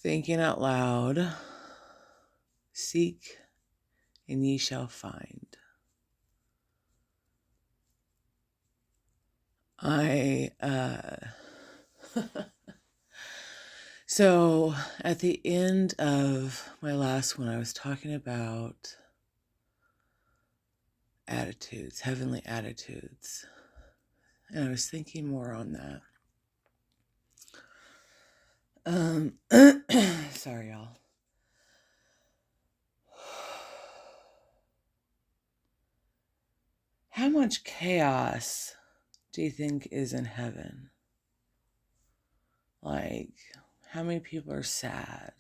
Thinking out loud, seek and ye shall find. I, so at the end of my last one, I was talking about attitudes, heavenly attitudes. And I was thinking more on that. Sorry, y'all. How much chaos do you think is in heaven? Like, how many people are sad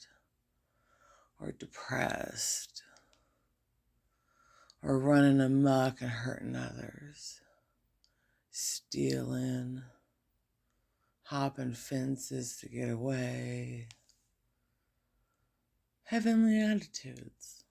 or depressed or running amok and hurting others, stealing, hopping fences to get away? Heavenly attitudes.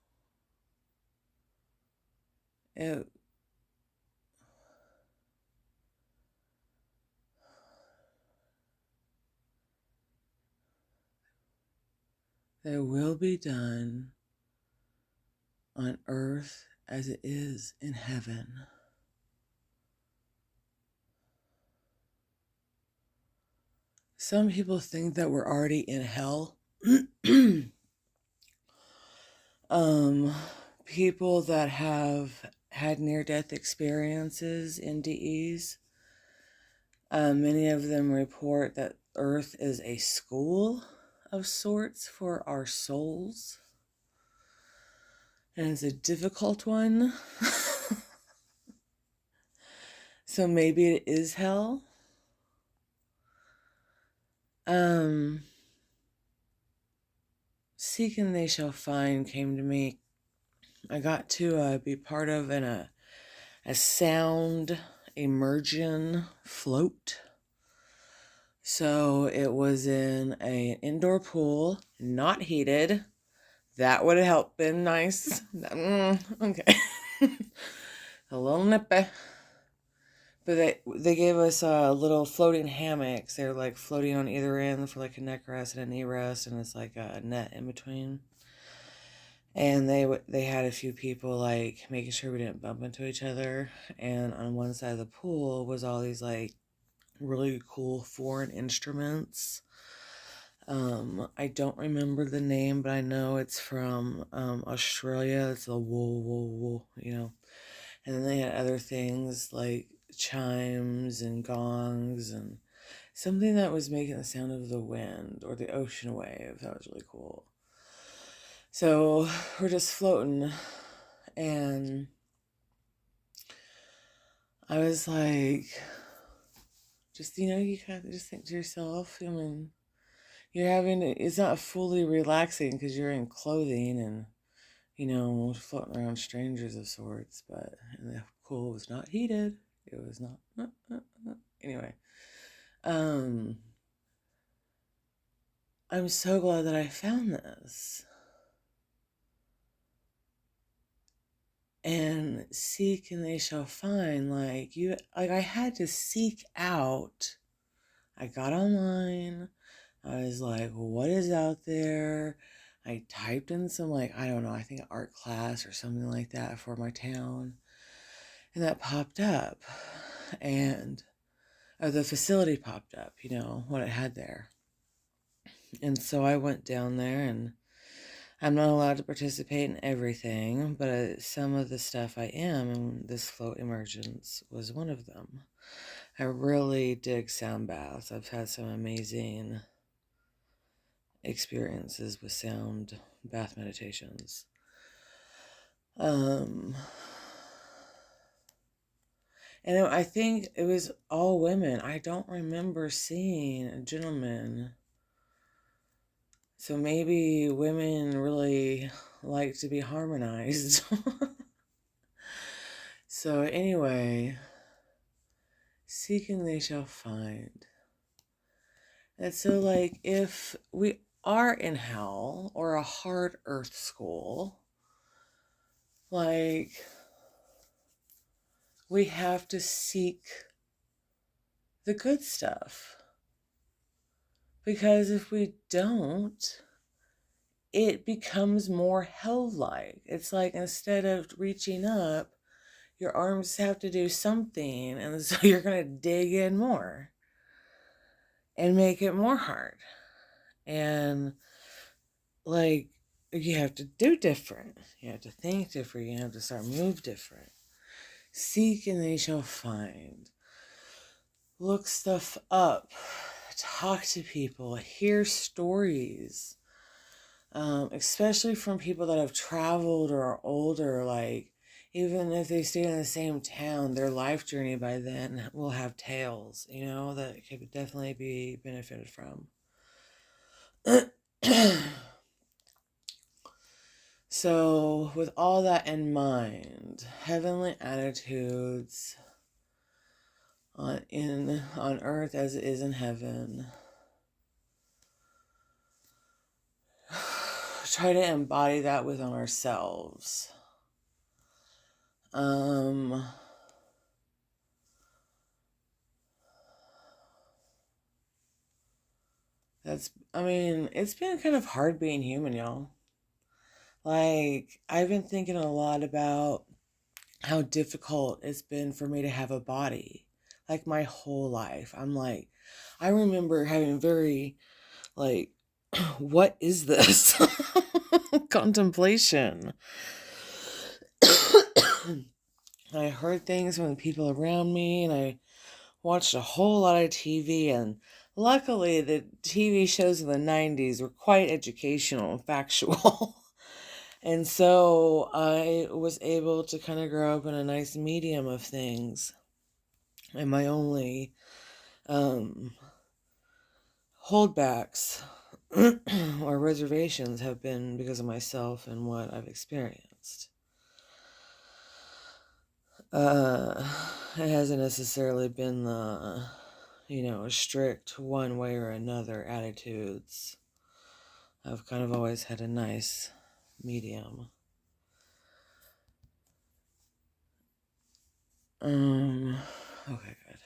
There will be done on earth as it is in heaven. Some people think that we're already in hell. People that have had near-death experiences in DEs, many of them report that Earth is a school of sorts for our souls. And it's a difficult one. So maybe it is hell. Seek and they shall find came to me. I got to be part of a sound immersion float. So it was in an indoor pool, not heated. That would have helped been nice. Okay. A little nippy. But they gave us little floating hammocks. They're like floating on either end for like a neck rest and a knee rest, and it's like a net in between. And they had a few people like making sure we didn't bump into each other. And on one side of the pool was all these like really cool foreign instruments. I don't remember the name, but I know it's from Australia. It's a whoa, whoa, whoa, you know. And then they had other things like chimes and gongs and something that was making the sound of the wind or the ocean wave. That was really cool. So we're just floating, and I was like, just, you kind of just think to yourself, I mean, it's not fully relaxing because you're in clothing and, floating around strangers of sorts, and the pool was not heated. It was not, anyway. I'm so glad that I found this. And seek and they shall find. Like I had to seek out. I got online. I was like, well, what is out there? I typed in some, like, I don't know, I think art class or something like that for my town. And that popped up. And the facility popped up, what it had there. And so I went down there, and I'm not allowed to participate in everything, but some of the stuff I am, and this float emergence was one of them. I really dig sound baths. I've had some amazing experiences with sound bath meditations. And I think it was all women. I don't remember seeing a gentleman. So maybe women really like to be harmonized. So anyway, seek and they shall find. And so, like, if we are in hell or a hard earth school, like, we have to seek the good stuff. Because if we don't, it becomes more hell-like. It's like instead of reaching up, your arms have to do something, and so you're going to dig in more and make it more hard. And like, you have to do different. You have to think different. You have to start move different. Seek and they shall find. Look stuff up. Talk to people. Hear stories. Especially from people that have traveled or are older. Like, even if they stay in the same town, their life journey by then will have tales, that could definitely be benefited from. So, with all that in mind, heavenly attitudes on earth as it is in heaven. Try to embody that within ourselves. It's been kind of hard being human, y'all. Like, I've been thinking a lot about how difficult it's been for me to have a body. Like, my whole life. I remember having very, like, what is this? Contemplation. I heard things from the people around me, and I watched a whole lot of TV, and luckily the TV shows in the 90s were quite educational and factual. And so I was able to kind of grow up in a nice medium of things. And my only holdbacks or reservations have been because of myself and what I've experienced. It hasn't necessarily been the, strict one way or another attitudes. I've kind of always had a nice medium. Okay, good.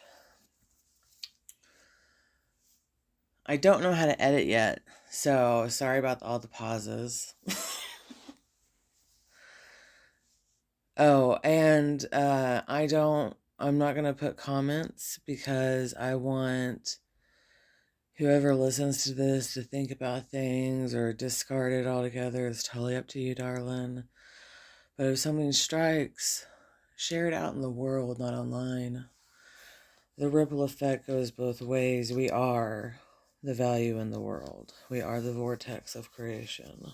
I don't know how to edit yet, so sorry about all the pauses. Oh, and I'm not going to put comments because I want whoever listens to this to think about things or discard it altogether. It's totally up to you, darling. But if something strikes, share it out in the world, not online. The ripple effect goes both ways. We are the value in the world. We are the vortex of creation.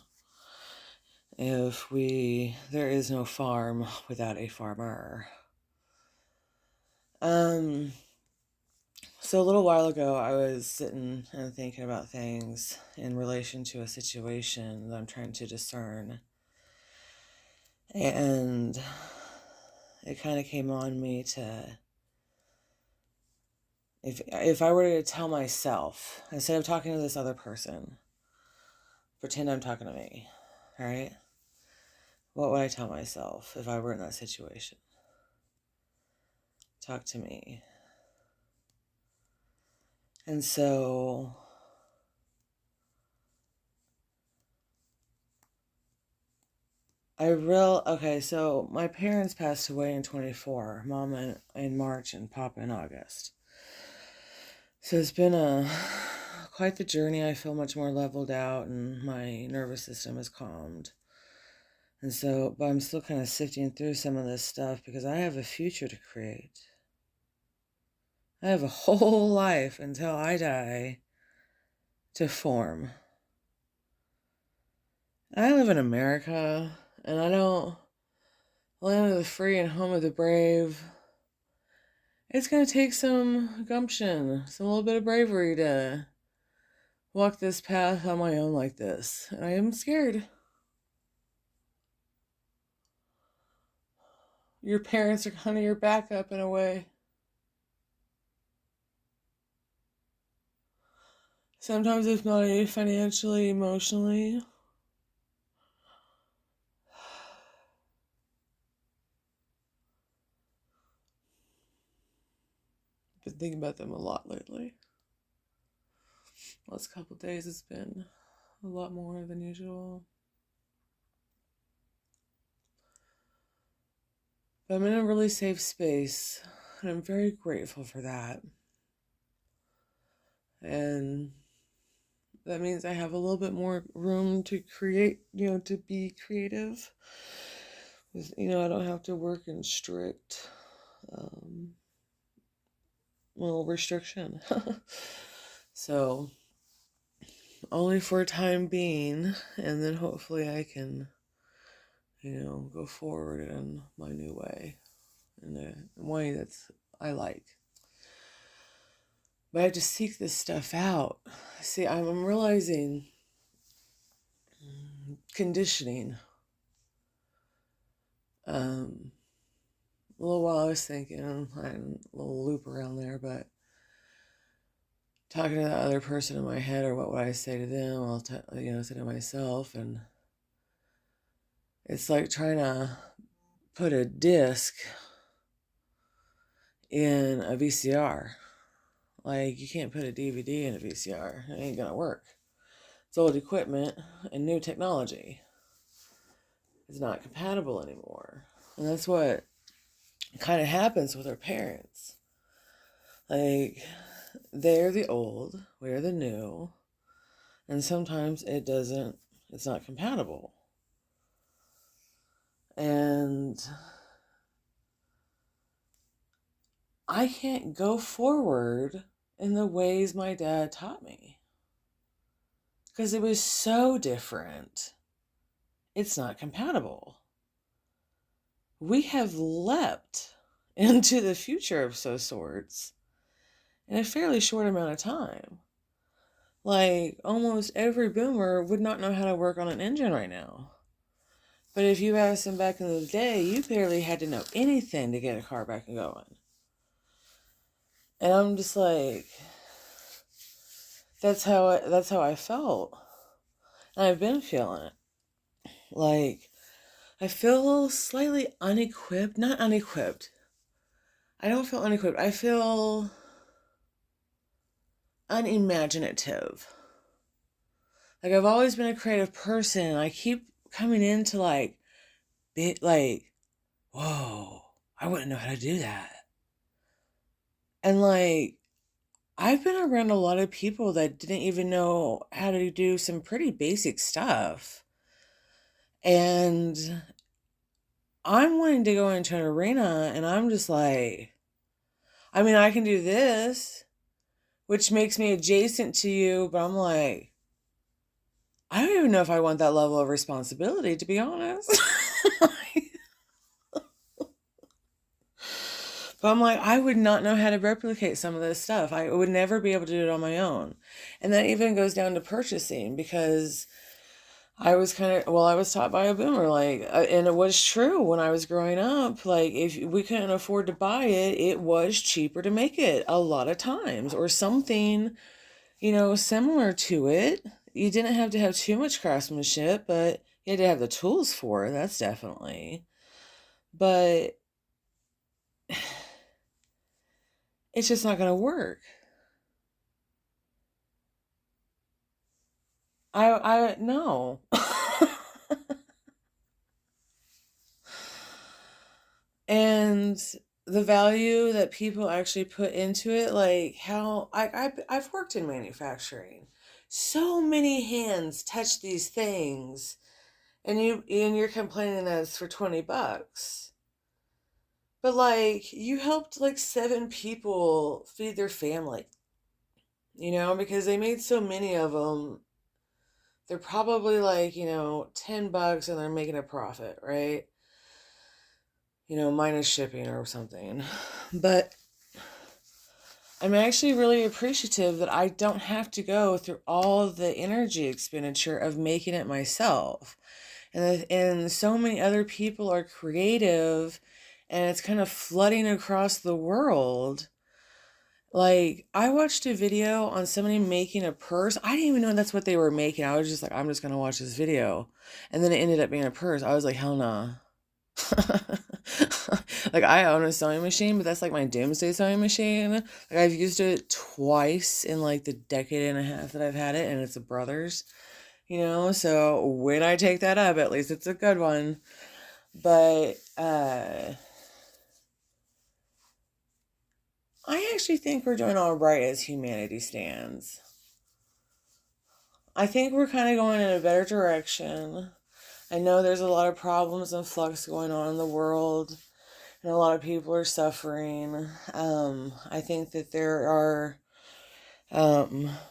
There is no farm without a farmer. So a little while ago, I was sitting and thinking about things in relation to a situation that I'm trying to discern. And it kind of came on me to, if I were to tell myself, instead of talking to this other person, pretend I'm talking to me, all right? What would I tell myself if I were in that situation? Talk to me. And so so my parents passed away in 24, Mom in March and Papa in August. So it's been quite the journey. I feel much more leveled out and my nervous system is calmed. And so, but I'm still kind of sifting through some of this stuff because I have a future to create. I have a whole life until I die to form. I live in America, and I don't, land of the free and home of the brave. It's going to take some gumption, some little bit of bravery to walk this path on my own like this. And I am scared. Your parents are kind of your backup in a way. Sometimes, if not financially, emotionally. Been thinking about them a lot lately. Last couple days it's been a lot more than usual. But I'm in a really safe space, and I'm very grateful for that. And that means I have a little bit more room to create, to be creative. I don't have to work in strict, um, restriction. So, only for a time being, and then hopefully I can, go forward in my new way, in a way that's I like. But I have to seek this stuff out. See, I'm realizing conditioning. A little while I was thinking, I'm a little loop around there, but talking to that other person in my head, or what would I say to them? I'll say to myself, and it's like trying to put a disc in a VCR. Like, you can't put a DVD in a VCR. It ain't gonna work. It's old equipment and new technology. It's not compatible anymore. And that's what kind of happens with our parents. Like, they're the old, we're the new, and sometimes it's not compatible. And I can't go forward in the ways my dad taught me, because it was so different. It's not compatible. We have leapt into the future of some sorts in a fairly short amount of time. Like, almost every boomer would not know how to work on an engine right now. But if you asked them back in the day, you barely had to know anything to get a car back and going. And I'm just like, that's how I felt. And I've been feeling it. Like, I feel slightly unequipped. Not unequipped. I don't feel unequipped. I feel unimaginative. Like, I've always been a creative person, and I keep coming into like, whoa, I wouldn't know how to do that. And like, I've been around a lot of people that didn't even know how to do some pretty basic stuff. And I'm wanting to go into an arena, and I'm just like, I can do this, which makes me adjacent to you, but I'm like, I don't even know if I want that level of responsibility, to be honest. But I'm like, I would not know how to replicate some of this stuff. I would never be able to do it on my own. And that even goes down to purchasing, because I was taught by a boomer, and it was true when I was growing up. Like, if we couldn't afford to buy it, it was cheaper to make it a lot of times, or something, similar to it. You didn't have to have too much craftsmanship, but you had to have the tools for it. That's definitely. But it's just not going to work. I no. And the value that people actually put into it, like how I've worked in manufacturing. So many hands touch these things, and you're complaining that it's for $20. But like, you helped like 7 people feed their family, because they made so many of them. They're probably like, $10 and they're making a profit, right? Minus shipping or something. But I'm actually really appreciative that I don't have to go through all the energy expenditure of making it myself. And so many other people are creative, and it's kind of flooding across the world. Like, I watched a video on somebody making a purse. I didn't even know that's what they were making. I was just like, I'm just going to watch this video. And then it ended up being a purse. I was like, hell nah. Like, I own a sewing machine, but that's like my doomsday sewing machine. Like, I've used it twice in like the decade and a half that I've had it, and it's a brother's, So when I take that up, at least it's a good one. But I actually think we're doing all right as humanity stands. I think we're kind of going in a better direction. I know there's a lot of problems and flux going on in the world, and a lot of people are suffering. I think that there are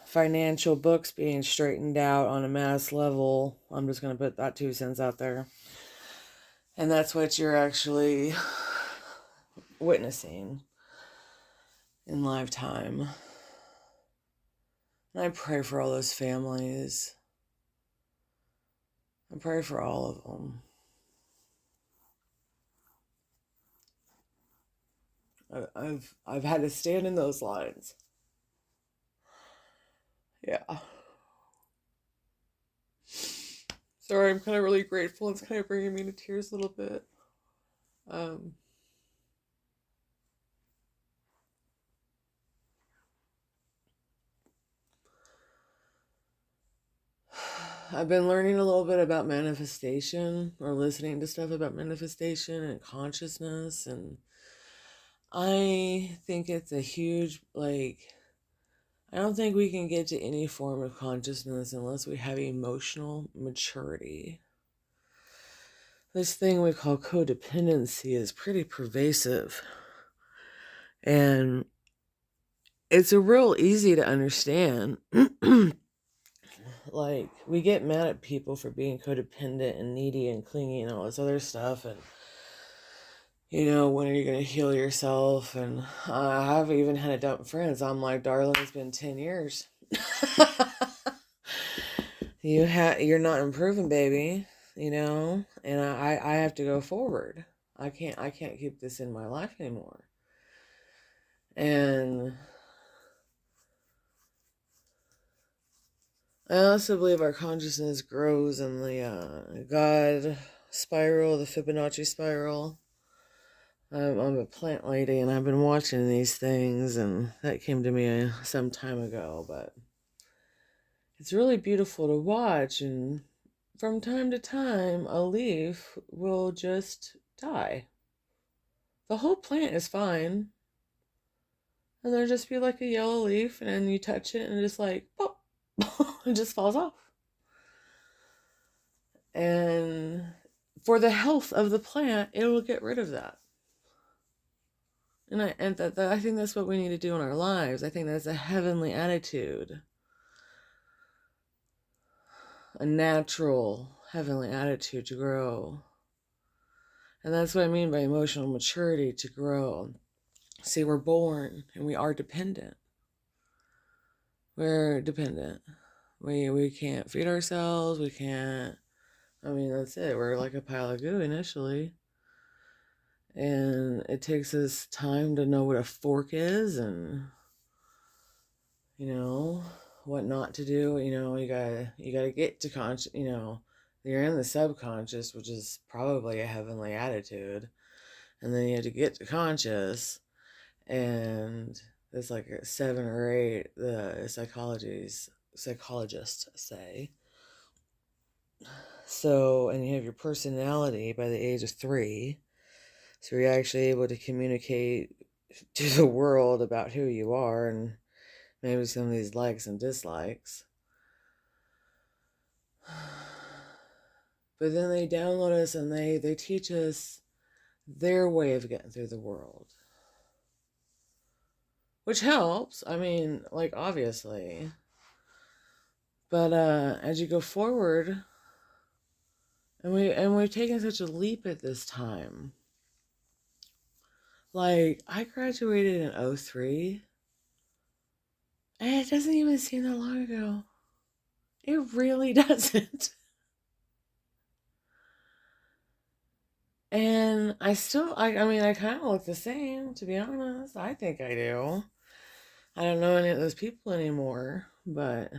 financial books being straightened out on a mass level. I'm just going to put that 2 cents out there. And that's what you're actually witnessing in lifetime. And I pray for all those families. I pray for all of them. I've had to stand in those lines. Yeah. Sorry, I'm kind of really grateful. It's kind of bringing me to tears a little bit. I've been learning a little bit about manifestation, or listening to stuff about manifestation and consciousness, and I think it's a huge, I don't think we can get to any form of consciousness unless we have emotional maturity. This thing we call codependency is pretty pervasive. And it's a real easy to understand. Like, we get mad at people for being codependent and needy and clingy and all this other stuff. And, when are you going to heal yourself? And I've even had it done with friends. I'm like, darling, it's been 10 years. You're not improving, baby, and I have to go forward. I can't keep this in my life anymore. And I also believe our consciousness grows in the God spiral, the Fibonacci spiral. I'm a plant lady, and I've been watching these things, and that came to me some time ago, but it's really beautiful to watch. And from time to time, a leaf will just die. The whole plant is fine, and there'll just be like a yellow leaf, and then you touch it, and it just like, pop, it just falls off. And for the health of the plant, it will get rid of that. And I think that's what we need to do in our lives. I think that's a heavenly attitude, a natural heavenly attitude to grow. And that's what I mean by emotional maturity, to grow. See, we're born and we are dependent. We're dependent. We can't feed ourselves. We can't. That's it. We're like a pile of goo initially. And it takes us time to know what a fork is, and what not to do. You gotta get to you're in the subconscious, which is probably a heavenly attitude, and then you have to get to conscious, and there's like 7 or 8 the psychologists say. So, and you have your personality by the age of 3. So you're actually able to communicate to the world about who you are, and maybe some of these likes and dislikes. But then they download us, and they teach us their way of getting through the world. Which helps, obviously. But as you go forward, and we've taken such a leap at this time. Like, I graduated in 2003, and it doesn't even seem that long ago. It really doesn't. And I still, I kind of look the same, to be honest. I think I do. I don't know any of those people anymore, but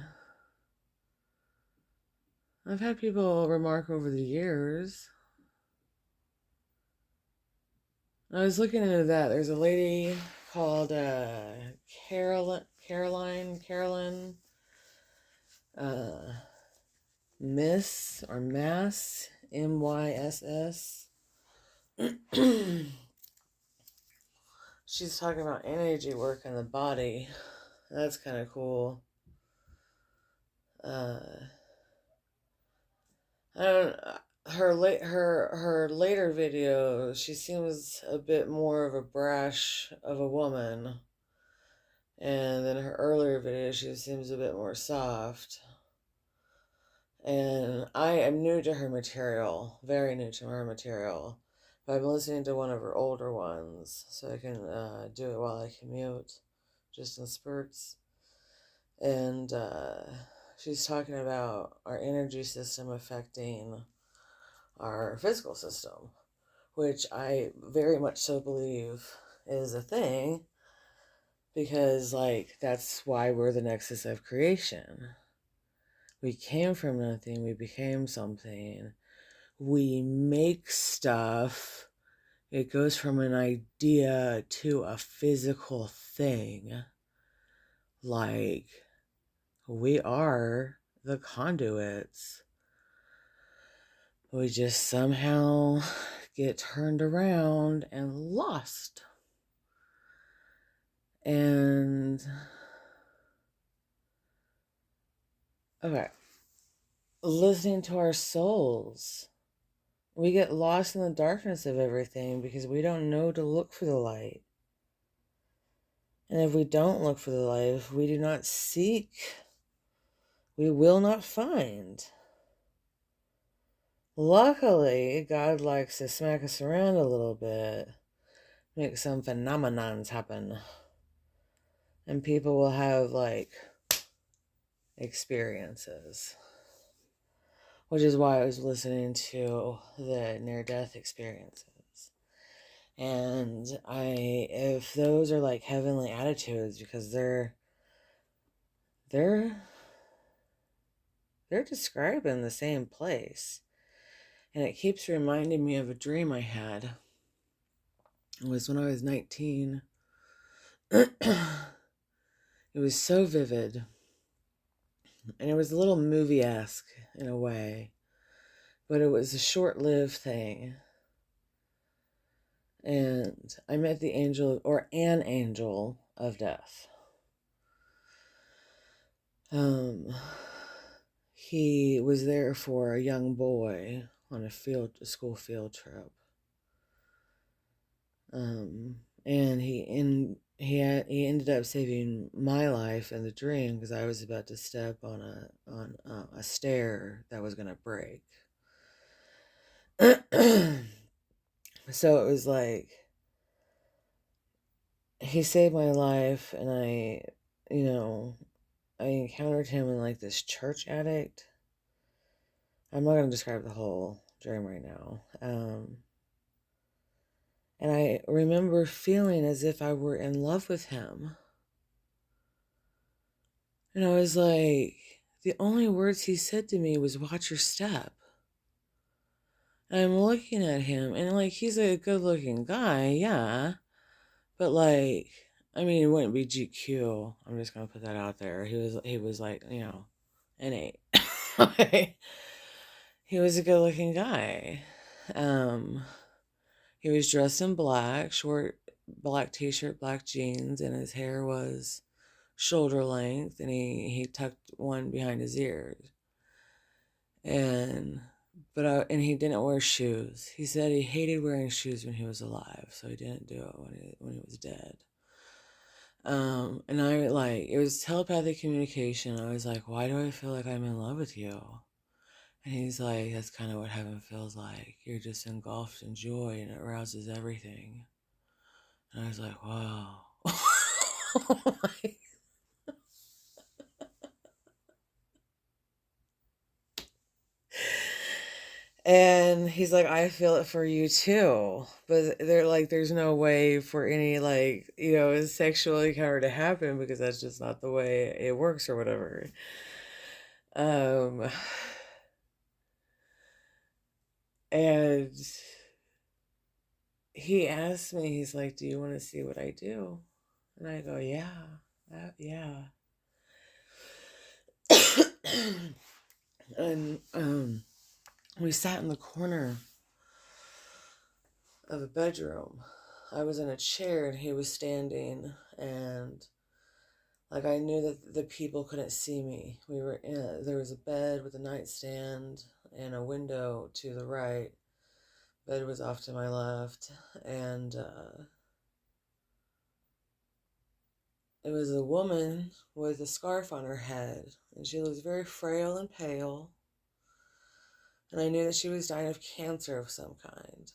I've had people remark over the years. I was looking into that. There's a lady called Carolyn Miss or Mass, MYSS. She's talking about energy work in the body. That's kind of cool. Uh, I don't. Her later video, she seems a bit more of a brash of a woman, and then her earlier video, she seems a bit more soft. And I am new to her material, very new to her material. But I've been listening to one of her older ones, so I can do it while I commute, just in spurts. And she's talking about our energy system affecting our physical system, which I very much so believe is a thing, because, like, that's why we're the nexus of creation. We came from nothing, we became something. We make stuff. It goes from an idea to a physical thing. Like, we are the conduits. We just somehow get turned around and lost. And, okay, listening to our souls. We get lost in the darkness of everything because we don't know to look for the light. And if we don't look for the light, if we do not seek, we will not find. Luckily, God likes to smack us around a little bit, make some phenomenons happen. And people will have, like, experiences. Which is why I was listening to the near-death experiences. And if those are like heavenly attitudes, because they're describing the same place. And it keeps reminding me of a dream I had. It was when I was 19. It was so vivid. And it was a little movie-esque in a way. But it was a short-lived thing. And I met the angel, or an angel of death. He was there for a young boy on a school field trip. And he ended up saving my life in the dream because I was about to step on a stair that was gonna break. So it was like he saved my life, and I encountered him in like this church attic. I'm not gonna describe the whole dream right now. And I remember feeling as if I were in love with him. And I was like, the only words he said to me was, watch your step. And I'm looking at him, and like, he's a good looking guy, yeah. But like, I mean, it wouldn't be GQ. I'm just gonna put that out there. He was like, an 8. He was a good looking guy. He was dressed in black, short black t-shirt, black jeans, and his hair was shoulder length, and he tucked one behind his ears. And he didn't wear shoes. He said he hated wearing shoes when he was alive, so he didn't do it when he was dead. And it was telepathic communication. I was like, why do I feel like I'm in love with you? And he's like, that's kind of what heaven feels like. You're just engulfed in joy, and it arouses everything. And I was like, wow. And he's like, I feel it for you too. But they're like, there's no way for any, like, sexual encounter to happen because that's just not the way it works or whatever. And he asked me, he's like, do you want to see what I do? And I go, yeah, yeah. And we sat in the corner of a bedroom. I was in a chair and he was standing, and like I knew that the people couldn't see me. There was a bed with a nightstand and a window to the right. Bed was off to my left, and it was a woman with a scarf on her head, and she was very frail and pale. And I knew that she was dying of cancer of some kind.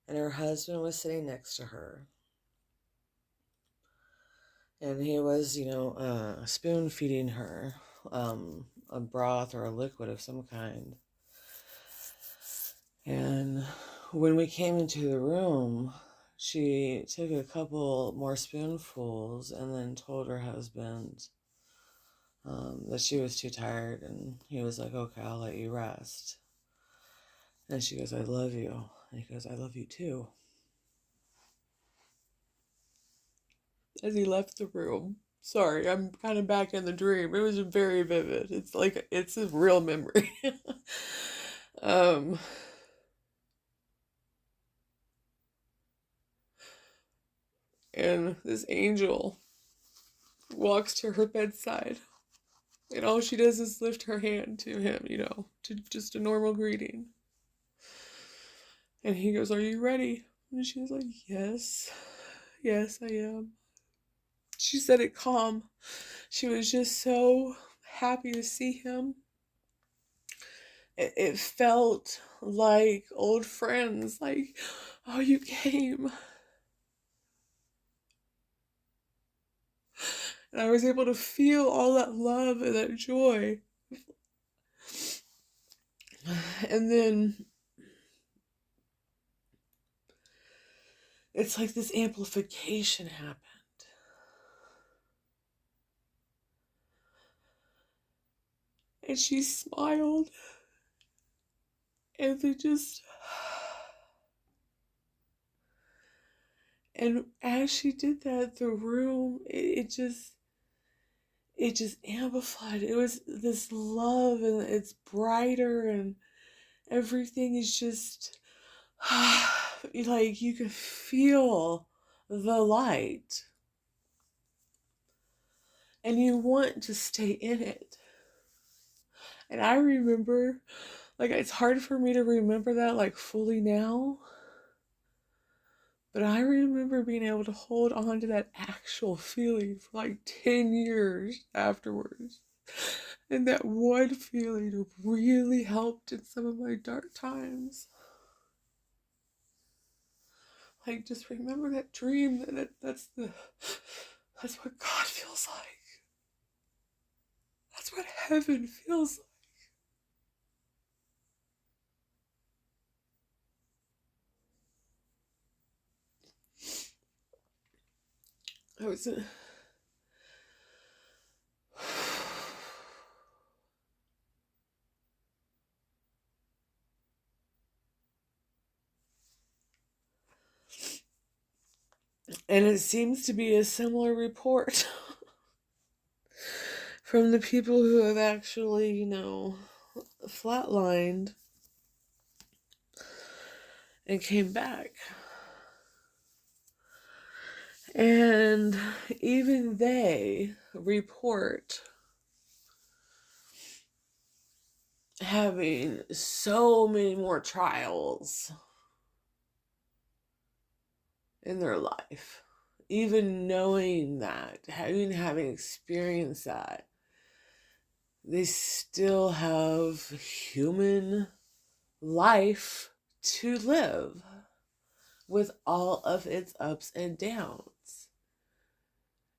And her husband was sitting next to her. And he was, spoon feeding her a broth or a liquid of some kind. And when we came into the room, she took a couple more spoonfuls and then told her husband that she was too tired. And he was like, okay, I'll let you rest. And she goes, I love you. And he goes, I love you too. As he left the room. Sorry, I'm kind of back in the dream. It was very vivid. It's like, it's a real memory. um, and this angel walks to her bedside. And all she does is lift her hand to him, to just a normal greeting. And he goes, are you ready? And she was like, yes. Yes, I am. She said it calm. She was just so happy to see him. It felt like old friends, like, oh, you came. And I was able to feel all that love and that joy. And then it's like this amplification happened. And she smiled. And they just... And as she did that, the room, it just amplified. It was this love, and it's brighter, and everything is just like you can feel the light, and you want to stay in it. And I remember, like, it's hard for me to remember that like fully now, but I remember being able to hold on to that actual feeling for like 10 years afterwards. And that one feeling really helped in some of my dark times. Like, just remember that dream. That's what God feels like. That's what heaven feels like. I was and it seems to be a similar report from the people who have actually, flatlined and came back. And even they report having so many more trials in their life. Even knowing that, having experienced that, they still have human life to live with all of its ups and downs.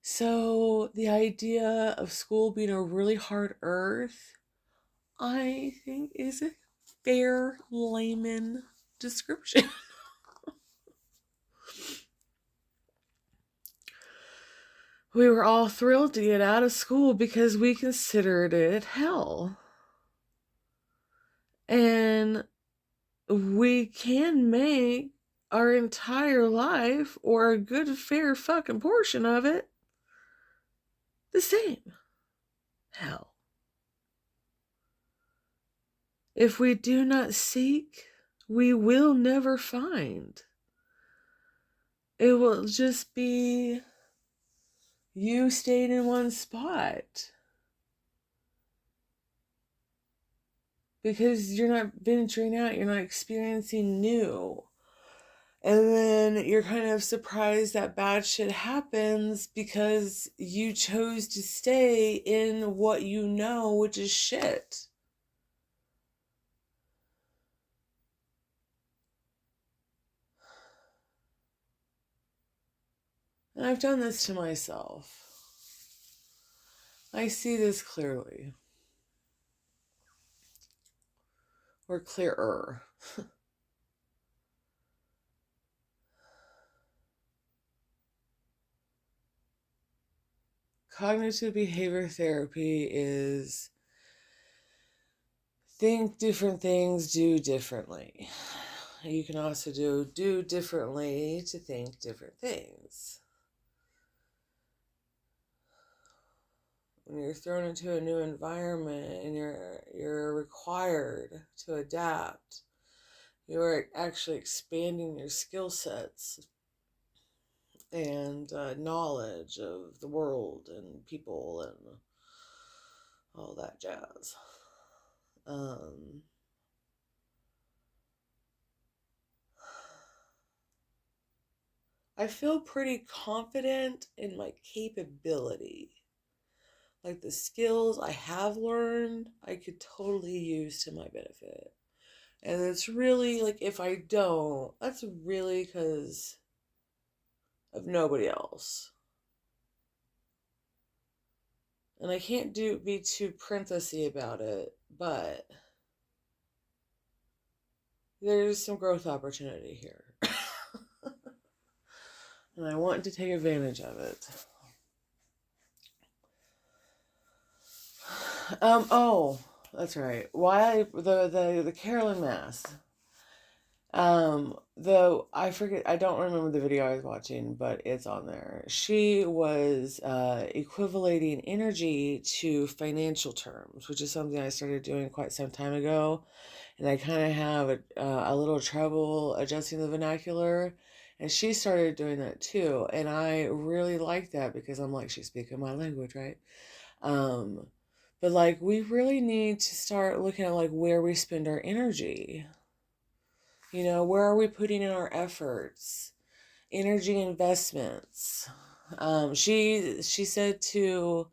So the idea of school being a really hard earth, I think, is a fair layman description. We were all thrilled to get out of school because we considered it hell. And we can make our entire life, or a good fair fucking portion of it, the same hell. If we do not seek, we will never find. It will just be you staying in one spot because you're not venturing out, you're not experiencing new. And then you're kind of surprised that bad shit happens because you chose to stay in what you know, which is shit. And I've done this to myself. I see this clearly. Or clearer. Cognitive behavior therapy is think different things, do differently. You can also do differently to think different things. When you're thrown into a new environment and you're required to adapt, you're actually expanding your skill sets and knowledge of the world and people and all that jazz. I feel pretty confident in my capability. Like the skills I have learned, I could totally use to my benefit. And it's really like if I don't, that's really because of nobody else. And I can't be too princessy about it, but there's some growth opportunity here. And I want to take advantage of it. Oh, that's right. Why the Carolyn Mass. Though I forget, I don't remember the video I was watching, but it's on there. She was equivalating energy to financial terms, which is something I started doing quite some time ago, and I kind of have a little trouble adjusting the vernacular. And she started doing that too, and I really like that because I'm like, she's speaking my language, right? Um, but like, we really need to start looking at like where we spend our energy. You know, where are we putting in our efforts? Energy investments. She said to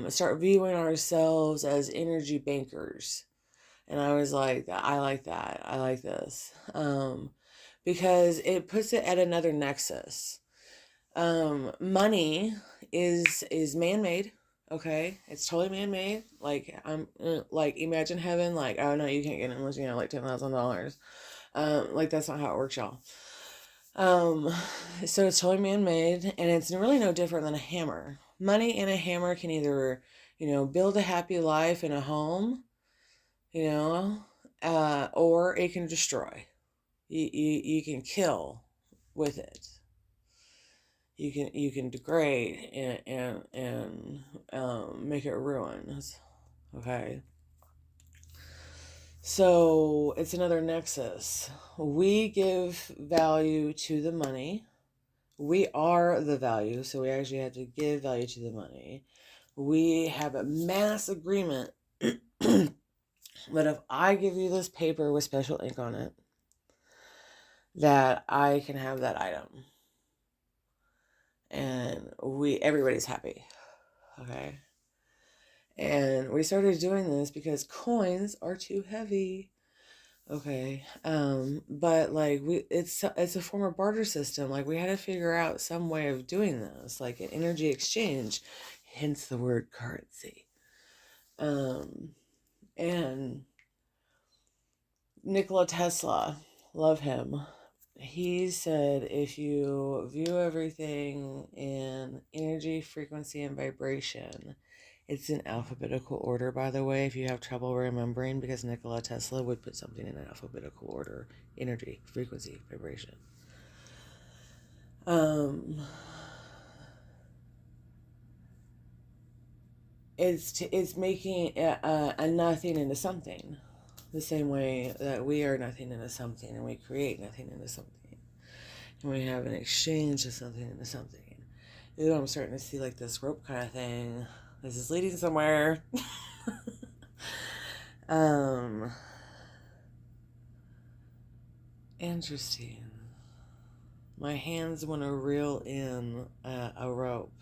start viewing ourselves as energy bankers. And I was like, I like that. I like this. Because it puts it at another nexus. Money is man-made. Okay, it's totally man-made. Like I'm like imagine heaven. Like oh no, you can't get it unless you know like $10,000. Like that's not how it works, y'all. Um, so it's totally man-made, and it's really no different than a hammer. Money and a hammer can either, build a happy life in a home, you know, or it can destroy. You can kill with it. You can degrade and make it ruins. Okay. So it's another nexus. We give value to the money. We are the value, so we actually have to give value to the money. We have a mass agreement that if I give you this paper with special ink on it, that I can have that item. And everybody's happy. Okay. And we started doing this because coins are too heavy. Okay. But like it's a form of barter system. Like we had to figure out some way of doing this, like an energy exchange, hence the word currency. And Nikola Tesla, love him. He said if you view everything in energy, frequency, and vibration, it's in alphabetical order, by the way, if you have trouble remembering, because Nikola Tesla would put something in an alphabetical order: energy, frequency, vibration. It's making a nothing into something. The same way that we are nothing into something and we create nothing into something. And we have an exchange of something into something. Ooh, I'm starting to see like this rope kind of thing. This is leading somewhere. Interesting. My hands want to reel in a rope.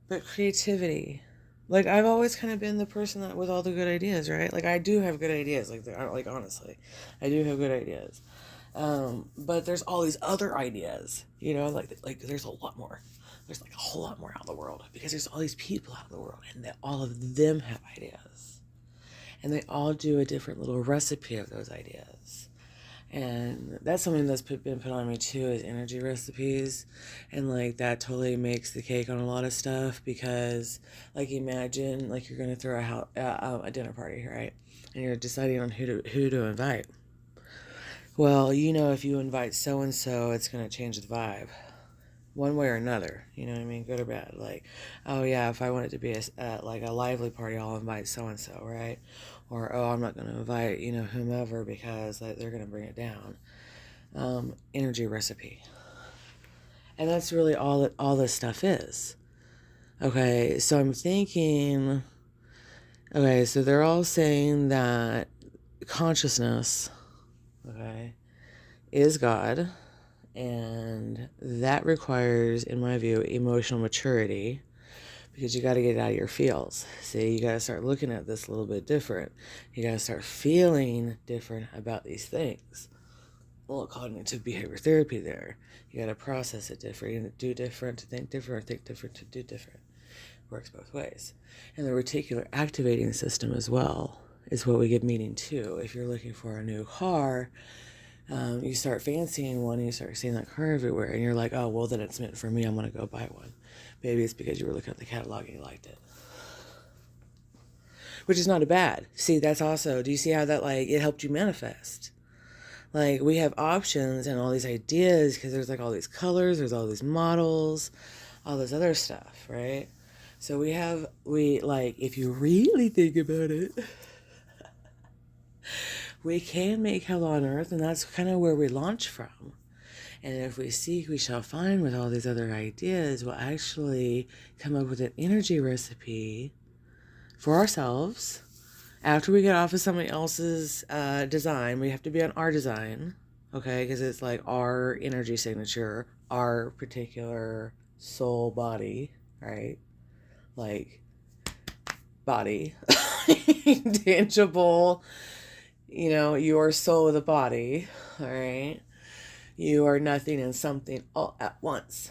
But creativity. Like, I've always kind of been the person that with all the good ideas, right? Like, I do have good ideas. Like honestly, I do have good ideas. But there's all these other ideas, you know, like there's a lot more. There's like a whole lot more out in the world because there's all these people out in the world and that all of them have ideas. And they all do a different little recipe of those ideas. And that's something that's been put on me too, is energy recipes. And like that totally makes the cake on a lot of stuff because like imagine like you're going to throw a dinner party, right? And you're deciding on who to invite. Well, you know, if you invite so and so, it's going to change the vibe one way or another. You know what I mean? Good or bad. Like, oh yeah, if I want it to be like a lively party, I'll invite so and so, right? Or oh, I'm not going to invite whomever because they're going to bring it down. Energy recipe, and that's really all this stuff is. Okay, so I'm thinking. Okay, so they're all saying that consciousness, okay, is God. And that requires, in my view, emotional maturity because you got to get it out of your feels. See, you got to start looking at this a little bit different. You got to start feeling different about these things. Well, cognitive behavior therapy there. You got to process it different. You do different to think different, or think different to do different. Works both ways. And the reticular activating system as well is what we give meaning to. If you're looking for a new car, you start fancying one and you start seeing that car everywhere and you're like, oh, well, then it's meant for me. I'm going to go buy one. Maybe it's because you were looking at the catalog and you liked it. Which is not a bad. See, that's also, do you see how that, like, it helped you manifest? Like, we have options and all these ideas because there's, like, all these colors, there's all these models, all this other stuff, right? So if you really think about it, we can make hell on earth, and that's kind of where we launch from. And if we seek, we shall find with all these other ideas, we'll actually come up with an energy recipe for ourselves. After we get off of somebody else's design, we have to be on our design, okay? Because it's like our energy signature, our particular soul body, right? Like body, tangible, your soul with a body, all right? You are nothing and something all at once.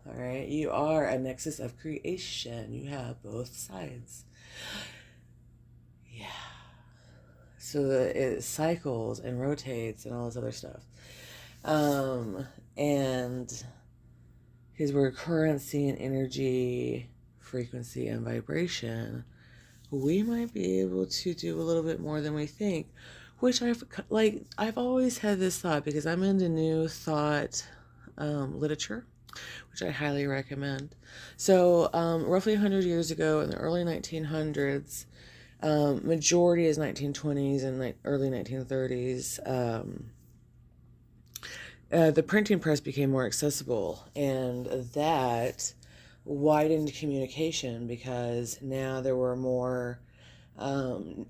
All right. You are a nexus of creation. You have both sides. Yeah. So it cycles and rotates and all this other stuff. And because we're currency and energy, frequency and vibration, we might be able to do a little bit more than we think. Which I've always had this thought because I'm into new thought literature, which I highly recommend. So roughly 100 years ago in the early 1900s, majority is 1920s and early 1930s, the printing press became more accessible, and that widened communication because now there were more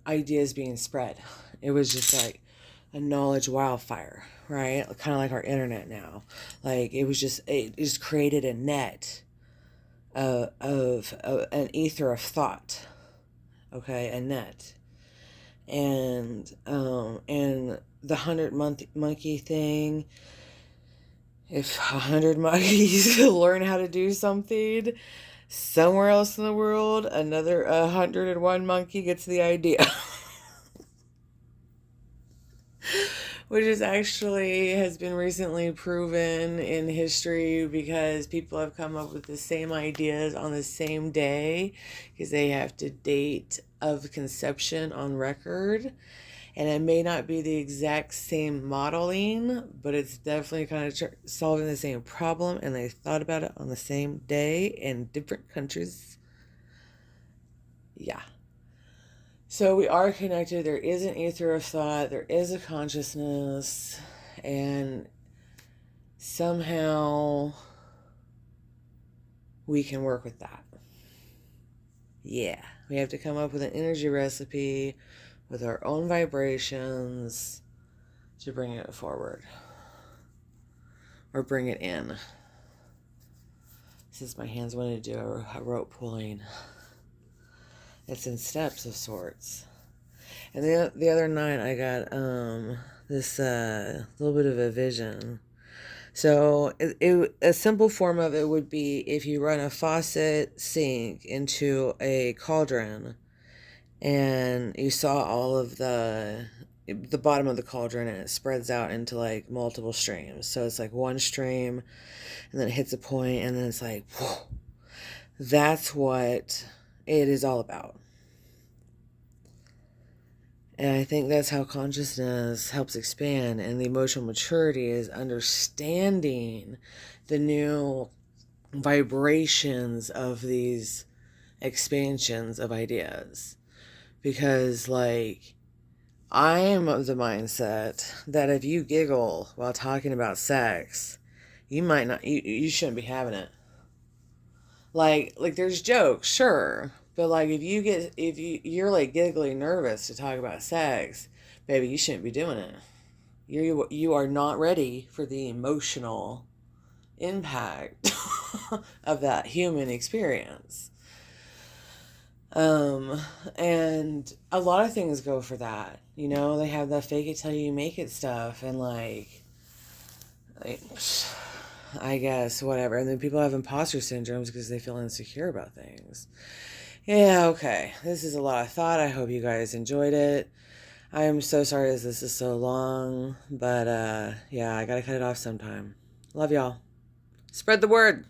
ideas being spread. It was just like a knowledge wildfire, right? Kind of like our internet now. Like it just created a net of an ether of thought. Okay, a net, and the 100 monkey thing. If 100 monkeys learn how to do something somewhere else in the world, another 101 monkey gets the idea. Which is actually has been recently proven in history because people have come up with the same ideas on the same day because they have to date of conception on record. And it may not be the exact same modeling, but it's definitely kind of solving the same problem. And they thought about it on the same day in different countries. Yeah. So we are connected. There is an ether of thought. There is a consciousness. And somehow we can work with that. Yeah. We have to come up with an energy recipe with our own vibrations to bring it forward or bring it in. Since my hands wanted to do a rope pulling, it's in steps of sorts. And the other night I got this little bit of a vision. So a simple form of it would be if you run a faucet sink into a cauldron and you saw all of the bottom of the cauldron, and it spreads out into like multiple streams. So it's like one stream and then it hits a point and then it's like, whoa. That's what it is all about. And I think that's how consciousness helps expand, and the emotional maturity is understanding the new vibrations of these expansions of ideas. Because, like, I am of the mindset that if you giggle while talking about sex, you might not, you shouldn't be having it. Like there's jokes, sure, but like if you're like giggly nervous to talk about sex, baby, you shouldn't be doing it. You are not ready for the emotional impact of that human experience. And a lot of things go for that. You know, they have the fake it till you make it stuff, and like I guess whatever. And then people have imposter syndromes because they feel insecure about things. Yeah, okay. This is a lot of thought. I hope you guys enjoyed it. I am so sorry as this is so long, but yeah, I gotta cut it off sometime. Love y'all. Spread the word.